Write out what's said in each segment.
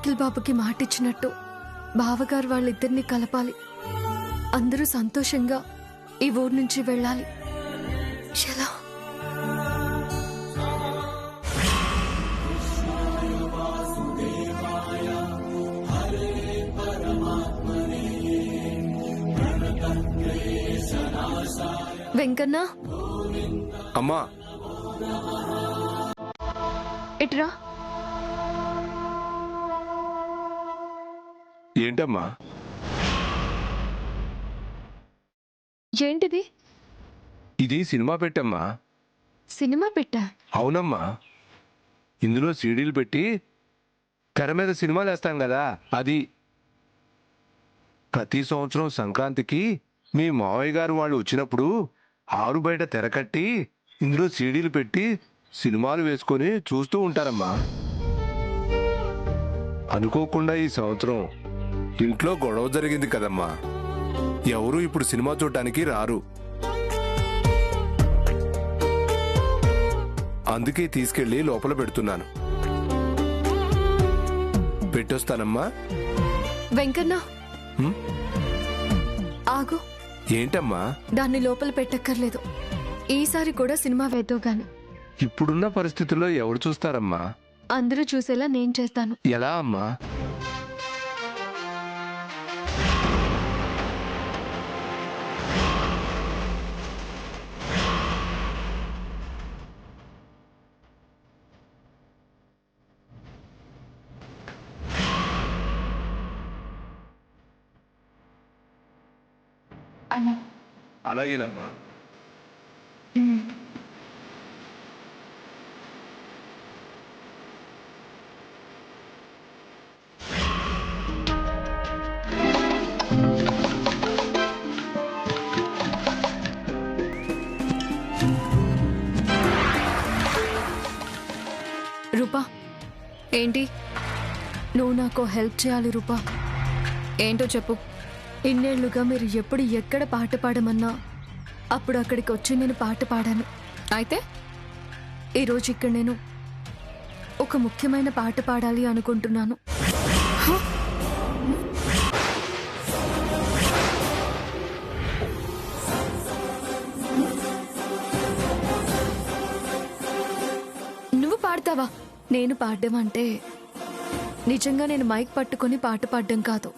అఖిల్ బాబుకి మాటిచ్చినట్టు బావగారు వాళ్ళిద్దరిని కలపాలి. అందరూ సంతోషంగా ఈ ఊరు నుంచి వెళ్ళాలి. ఎలా? వెంకన్న అమ్మా, ఇట్రా. ఏంటమ్మా? ఏంటిది? ఇది సినిమా పెట్టమ్మా. సినిమా పెట్టా? అవునమ్మా, ఇందులో సీడీలు పెట్టి తెర మీద సినిమాలు వేస్తాం కదా, అది. ప్రతి సంవత్సరం సంక్రాంతికి మీ మావయ్య గారు వాళ్ళు వచ్చినప్పుడు ఆరు బయట తెర కట్టి ఇందులో సీడీలు పెట్టి సినిమాలు వేసుకొని చూస్తూ ఉంటారమ్మా. అనుకోకుండా ఈ సంవత్సరం ఇంట్లో గొడవ జరిగింది కదమ్మా, ఎవరు ఇప్పుడు సినిమా చూడటానికి రారు. అందుకే తీసుకెళ్లి లోపల పెడుతున్నాను. పెట్టొస్తానమ్మా. వెంకన్న ఆగు. ఏంటమ్మా? దాన్ని లోపల పెట్టక్కర్లేదు. ఈసారి కూడా సినిమా వేద్దాం గాని. ఇప్పుడున్న పరిస్థితుల్లో ఎవరు చూస్తారమ్మా? అందరూ చూసేలా నేను చేస్తాను. ఎలా అమ్మా? అలాగేనమ్మా. రూపా, ఏంటి? నువ్వు నాకు హెల్ప్ చేయాలి రూపా. ఏంటో చెప్పు. ఇన్నేళ్లుగా మీరు ఎప్పుడు ఎక్కడ పాట పాడమన్నా అప్పుడు అక్కడికి వచ్చి నేను పాట పాడాను. అయితే ఈరోజు ఇక్కడ నేను ఒక ముఖ్యమైన పాట పాడాలి అనుకుంటున్నాను. నువ్వు పాడతావా? నేను పాడడం అంటే నిజంగా నేను మైక్ పట్టుకొని పాట పాడడం కాదు.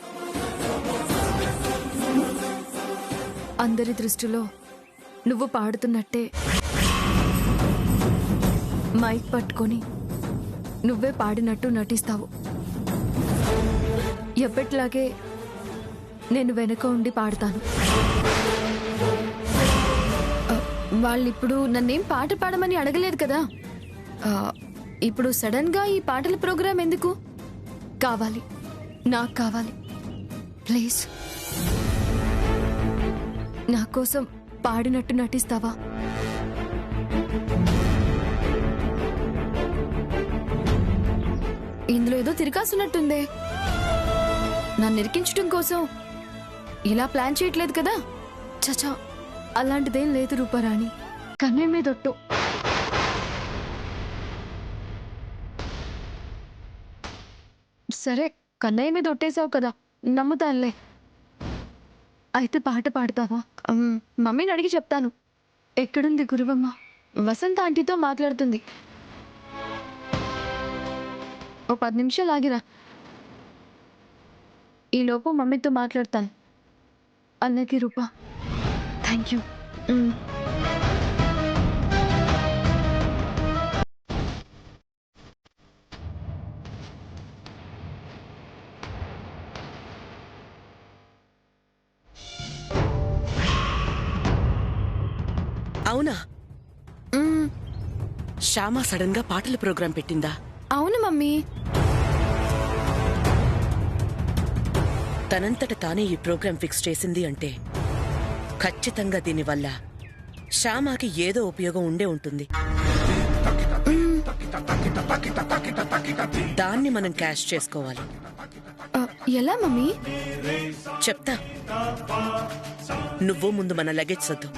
అందరి దృష్టిలో నువ్వు పాడుతున్నట్టే మైక్ పట్టుకొని నువ్వే పాడినట్టు నటిస్తావు. ఎప్పట్లాగే నేను వెనక ఉండి పాడతాను. వాళ్ళిప్పుడు నన్నేం పాట పాడమని అడగలేదు కదా. ఇప్పుడు సడన్ గా ఈ పాటల ప్రోగ్రాం ఎందుకు? కావాలి, నాకు కావాలి. ప్లీజ్ నా కోసం పాడినట్టు నటిస్తావా? ఇందులో ఏదో తిరగాసున్నట్టుందే. నన్ను ఇరికించడం కోసం ఇలా ప్లాన్ చేయట్లేదు కదా? చచా, అలాంటిదేం లేదు రూపారాణి. కన్నే మీదొట్టు. సరే, కన్నయ్య మీద ఒట్టేసావు కదా, నమ్ముతానులే. అయితే పాట పాడతావా? మమ్మీని అడిగి చెప్తాను. ఎక్కడుంది గురువమ్మ? వసంత ఆంటీతో మాట్లాడుతుంది. ఓ 10 నిమిషాలు ఆగిరా. ఈలోపు మమ్మీతో మాట్లాడతాను. అన్నకి రూపా. Thank you. అవునా? శ్యామ సడన్ గా పాటల ప్రోగ్రాం పెట్టిందా? అవును మమ్మీ. తనంతట తానే ఈ ప్రోగ్రాం ఫిక్స్ చేసింది అంటే ఖచ్చితంగా దీనివల్ల శ్యామకి ఏదో ఉపయోగం ఉండే ఉంటుంది. దాన్ని మనం క్యాష్ చేసుకోవాలి. ఎలా మమ్మీ? చెప్తా. నువ్వు ముందు మన లగేజ్ సర్దు.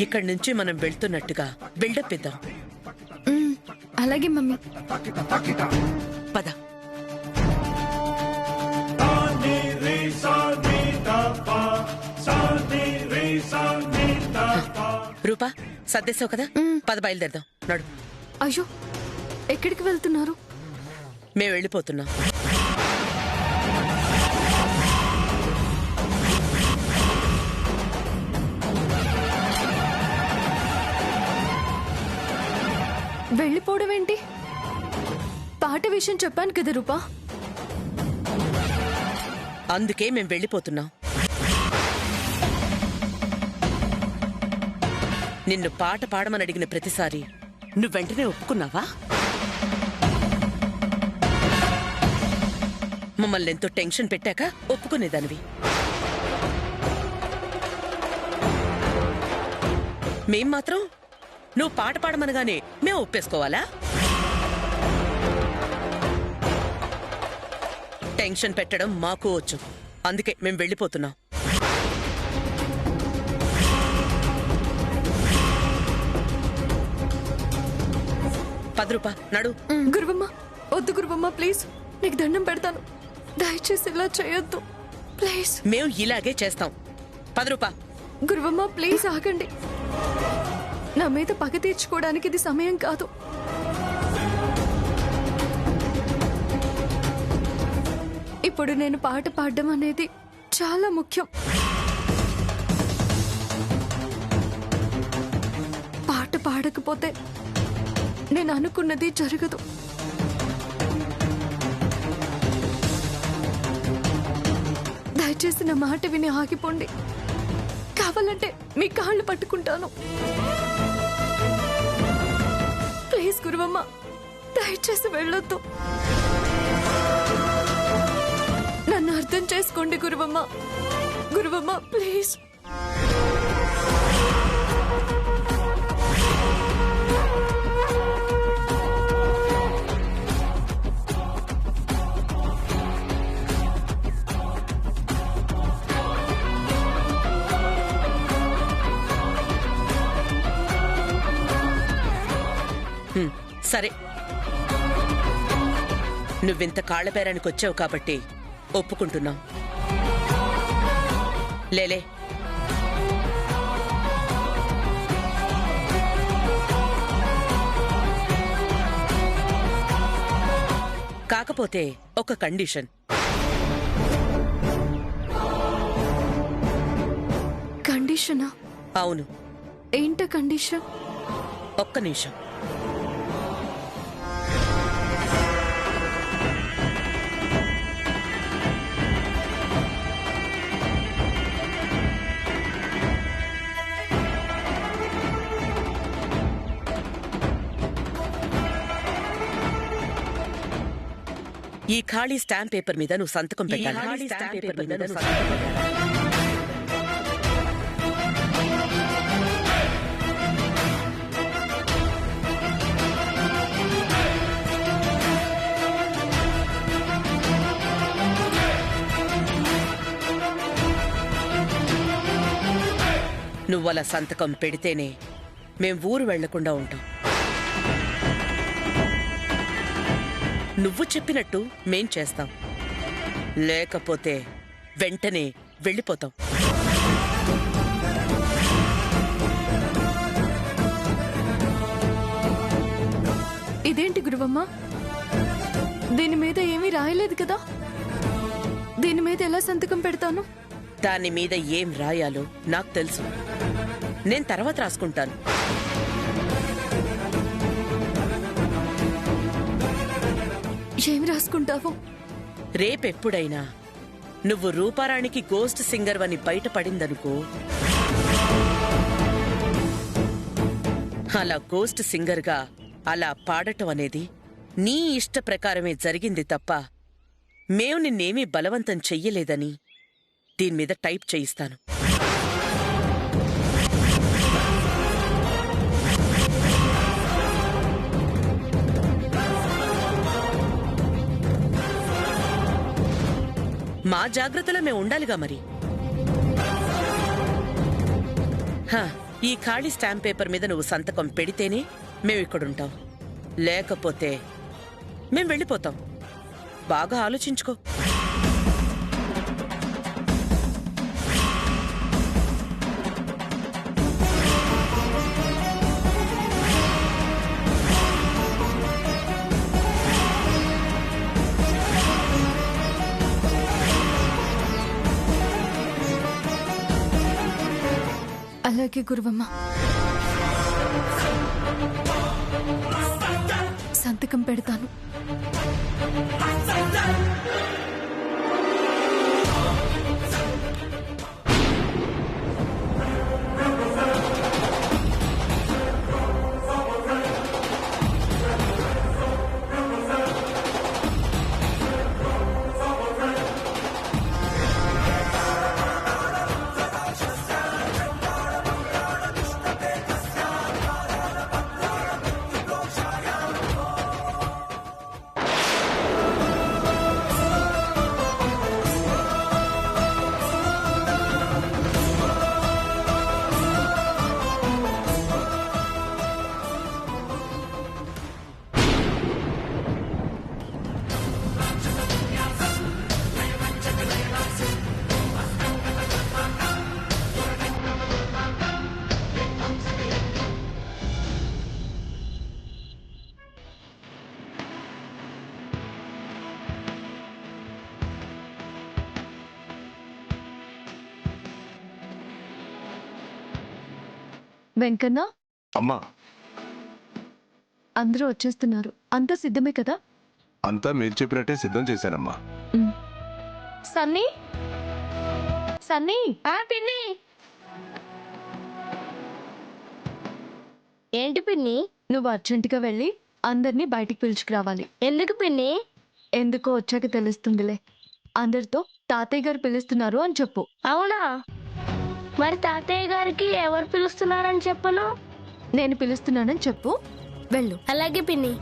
ఇక్కడి నుంచి మనం వెళ్తున్నట్టుగా బిల్డప్ ఇద్దాం. అలాగే మమ్మీ. పద. రూపా సర్దేశావు కదా, పద బయలుదేరదాం. నడు. అయ్యో, ఎక్కడికి వెళ్తున్నారు? మేము వెళ్ళిపోతున్నాం. వెళ్ళిపోవడం ఏంటి? పాట విషయం చెప్పాను కదా రూపా. అందుకే మేము వెళ్ళిపోతున్నాం. నిన్ను పాట పాడమని అడిగిన ప్రతిసారి నువ్వు వెంటనే ఒప్పుకున్నావా? మమ్మల్ని ఎంతో టెన్షన్ పెట్టాక ఒప్పుకునేదానివి. మేం మాత్రం నువ్వు పాట పాడమనగానే మేము ఒప్పేసుకోవాలా? టెన్షన్ పెట్టడం మాకు వచ్చు. అందుకే మేము వెళ్ళిపోతున్నాం. రూపా నడు. గురువమ్మ, వద్దు గురువమ్మ, ప్లీజ్, నీకు దండం పెడతాను, దయచేసి ఇలా చేయొద్దు ప్లీజ్. మేము ఇలాగే చేస్తాం. రూపా. గురువమ్మ ప్లీజ్ ఆగండి. నా మీద పగ తీర్చుకోవడానికి ఇది సమయం కాదు. ఇప్పుడు నేను పాట పాడడం అనేది చాలా ముఖ్యం. పాట పాడకపోతే నేను అనుకున్నది జరగదు. దయచేసి నా మాట విని ఆగిపోండి. కావాలంటే మీ కాళ్ళు పట్టుకుంటాను. ప్లీజ్ గురువమ్మ, దయచేసి వెళ్ళొద్దు. నన్ను అర్థం చేసుకోండి గురువమ్మ. గురువమ్మ ప్లీజ్. సరే, నువ్వింత కాళ్లబేరానికి వచ్చావు కాబట్టి ఒప్పుకుంటున్నాం. లేలే. కాకపోతే ఒక కండిషన్. కండిషనా? అవును. ఏంట కండిషన్? ఒక్క నిమిషం. ఈ ఖాళీ స్టాంప్ పేపర్ మీద నువ్వు సంతకం పెట్టాలి. నువ్వలా సంతకం పెడితేనే మేం ఊరు వెళ్లకుండా ఉంటాం. నువ్వు చెప్పినట్టు మేం చేస్తాం, లేకపోతే వెంటనే వెళ్ళిపోతాం. ఇదేంటి గురువమ్మ, దీని మీద ఏమీ రాయలేదు కదా? దీని మీద ఎలా సంతకం పెడతాను? దాని మీద ఏం రాయాలో నాకు తెలుసు. నేను తర్వాత రాసుకుంటాను. ఏం రాసుకుంటావు? రేపెప్పుడైనా నువ్వు రూపారాణికి గోస్ట్ సింగర్ అని బయటపడిందనుకో, అలా గోస్ట్ సింగర్గా అలా పాడటం అనేది నీ ఇష్ట ప్రకారమే జరిగింది తప్ప మేము నిన్నేమీ బలవంతం చెయ్యలేదని దీని మీద టైప్ చేయిస్తాను. మా జాగ్రత్తలో మేము ఉండాలిగా మరి. ఈ ఖాళీ స్టాంప్ పేపర్ మీద నువ్వు సంతకం పెడితేనే మేము ఇక్కడుంటాం, లేకపోతే మేం వెళ్ళిపోతాం. బాగా ఆలోచించుకో. అలాగే గురువమ్మ. సంతకం పెడతాను. వెంకన్న, అమ్మా, అందరూ వచ్చేస్తున్నారు. అంతా సిద్ధమే కదా? అంతా మీరు చెప్పినట్టే సిద్ధం చేశానమ్మా. సన్నీ, సన్నీ. పిన్ని, ఏంటి పిన్ని? నువ్వు అర్జెంటుగా వెళ్ళి అందరినీ బయటికి పిలుచుకురావాలి. ఎందుకు పిన్ని? ఎందుకో వచ్చాక తెలుస్తుందిలే. అందరితో తాతయ్య గారు పిలుస్తున్నారు అని చెప్పు. అవునా? మరి తాతయ్య గారికి ఎవరు పిలుస్తున్నారని చెప్పను? నేను పిలుస్తున్నానని చెప్పు. వెళ్ళు. అలాగే పిన్ని.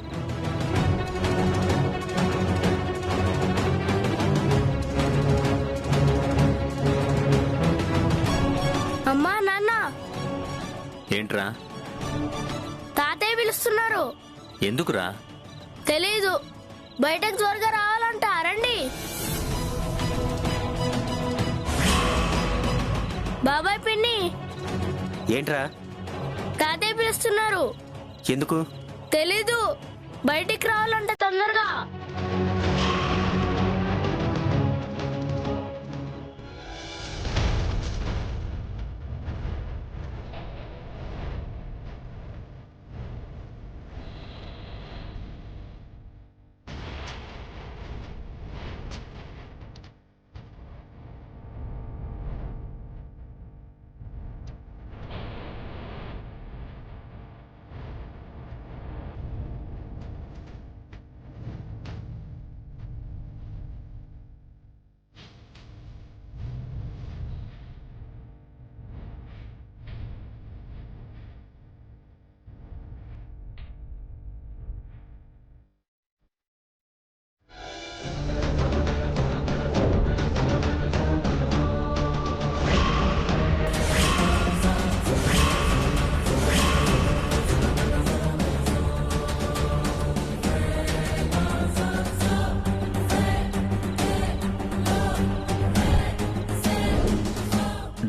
అమ్మా, నాన్న, ఏంట్రా? తాతయ్య పిలుస్తున్నారు. ఎందుకురా? తెలీదు. బయటకు త్వరగా రావాలంట. రండి. బాబాయ్, పిన్ని, ఏంట్రా? తాతయ్య పిలుస్తున్నారు. ఎందుకు? తెలీదు. బయటికి రావాలంట తొందరగా.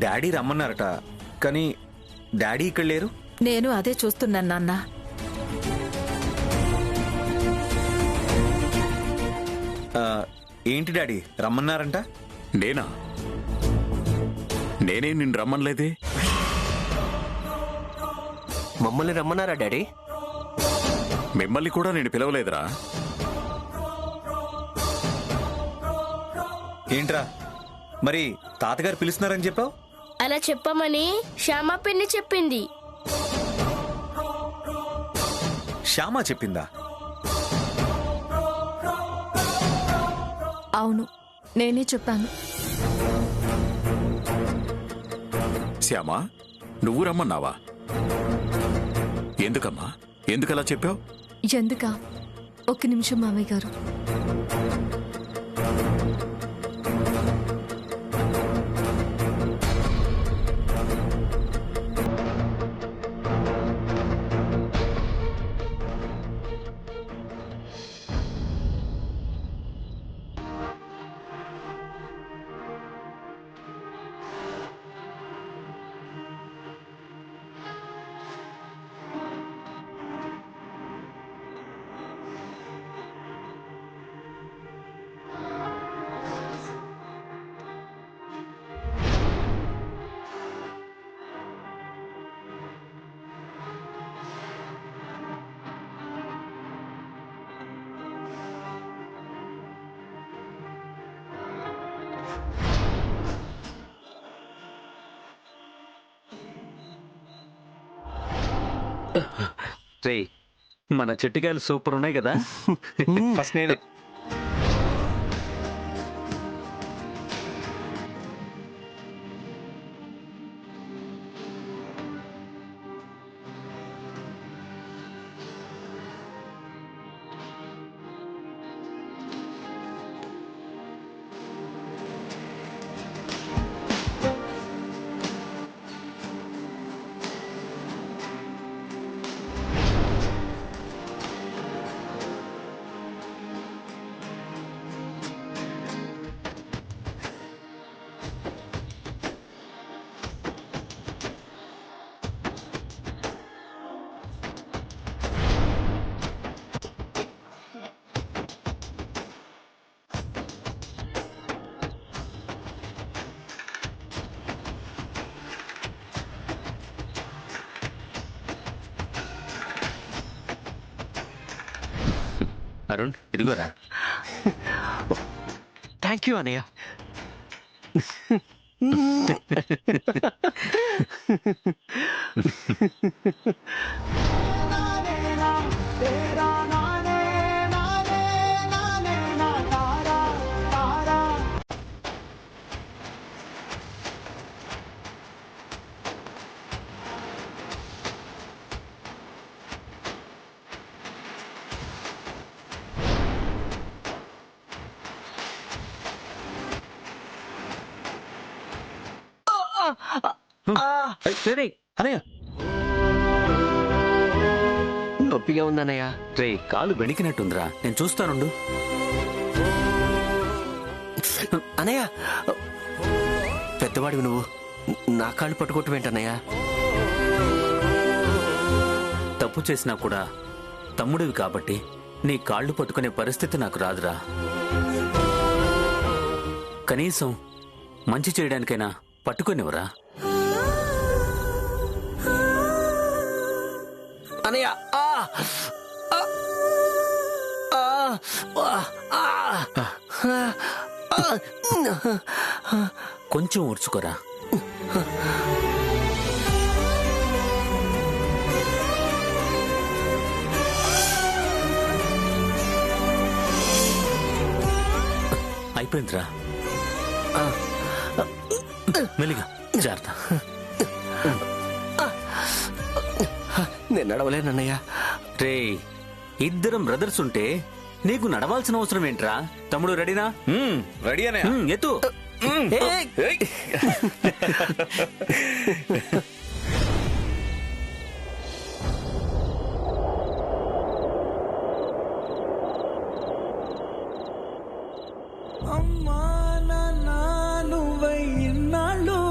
డాడీ రమ్మన్నారట, కానీ డాడీ ఇక్కడ లేరు. నేను అదే చూస్తున్నాను నాన్న. ఏంటి డాడీ రమ్మన్నారంట? నేనా? నేనే నిన్ను రమ్మనలేదే. మమ్మల్ని రమ్మన్నారా డాడీ? మిమ్మల్ని కూడా నేను పిలవలేదురా. ఏంట్రా మరి తాతగారు పిలుస్తున్నారని చెప్పావు? అలా చెప్పమని శ్యామ పిన్ని చెప్పింది. శ్యామ చెప్పిందా? అవును, నేనే చెప్పాను. శ్యామా, నువ్వు రమ్మన్నావా? ఎందుకమ్మా? ఎందుకలా చెప్పావు? ఎందుకా? ఒక్క నిమిషం మామయ్య గారు. రేయ్ మన చెట్టుకాయలు సూపర్ ఉన్నాయి కదా. ఫస్ట్ నేనే. అరుణ్ ఇదిగోరా. థ్యాంక్ యూ అన్నయ్య. అనయ్య నొప్పిగా ఉందన్నయ్య. రే కాలు బెణికినట్టుందిరా, నేను చూస్తానుండు. అన్నయ్య పెద్దవాడివి నువ్వు, నా కాళ్ళు పట్టుకోవటం ఏంటన్నయ్య? తప్పు చేసినా కూడా తమ్ముడివి కాబట్టి నీ కాళ్ళు పట్టుకునే పరిస్థితి నాకు రాదురా. కనీసం మంచి చేయడానికైనా పట్టుకునేవరా. అన్నయ్య కొంచెం ఊర్చుకోరా. అయిపోయిందిరా, మెల్లిగా జాగ్రత్త. నేను నడవలేనన్నయ్య. రే ఇద్దరం బ్రదర్స్ ఉంటే నీకు నడవాల్సిన అవసరం ఏంట్రా? తమ్ముడు రెడీనా? రెడీ అనే ఎత్తు. అమ్మా నాన్న నువ్వై ఇన్నాళ్ళు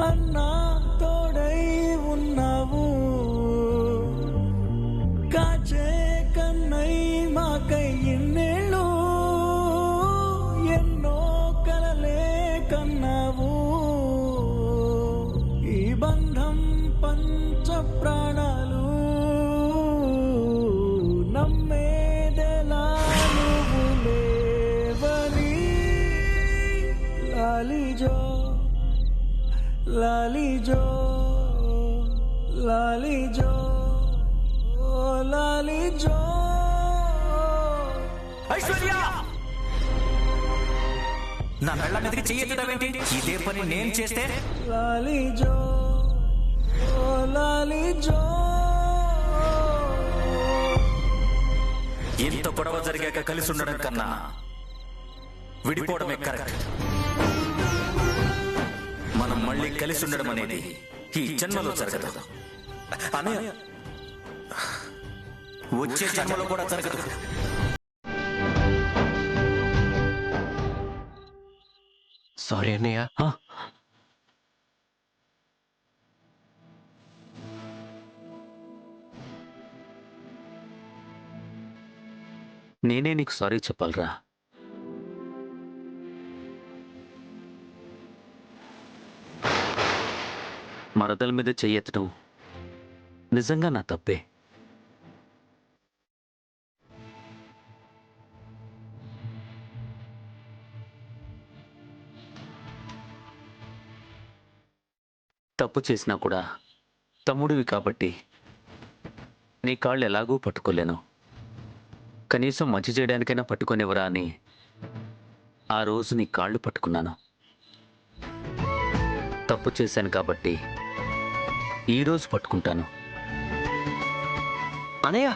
అన్నా తోడై ఉన్నావు, కాచే కన్నై మాకై ఇన్నేళ్ళు ఎన్నో కలలే కన్నావు. ఈ బంధం పంచ ప్రాణాలు నమ్మేదెలా నువ్వు లేవని. లాలిజో లాలిజో లాలిజో లాలిజో. ఐశ్వర్య, నా మెళ్ళ మీదకి చెయ్యెత్తడమేంటి? ఇదే పని నేను చేస్తే లాలిజో లాలిజో. ఇంత గొడవ జరిగాక కలిసి ఉండడం కన్నా విడిపోవడమే కరెక్ట్. మనం మళ్ళీ కలిసి ఉండడం అనేది ఈ జన్మలో జరగదు అన్నయ్య, వచ్చే జన్మలో కూడా జరగదు. సారీ అన్నయ్య. నేనే నీకు సారీ చెప్పాలరా. మరదల మీద చెయ్యెత్తడం నిజంగా నా తప్పే. తప్పు చేసినా కూడా తమ్ముడివి కాబట్టి నీ కాళ్ళు ఎలాగూ పట్టుకోలేను. కనీసం మంచి చేయడానికైనా పట్టుకోనివ్వరా అని ఆ రోజు నీ కాళ్ళు పట్టుకున్నాను. తప్పు చేశాను కాబట్టి ఈరోజు పట్టుకుంటాను. అనయ్య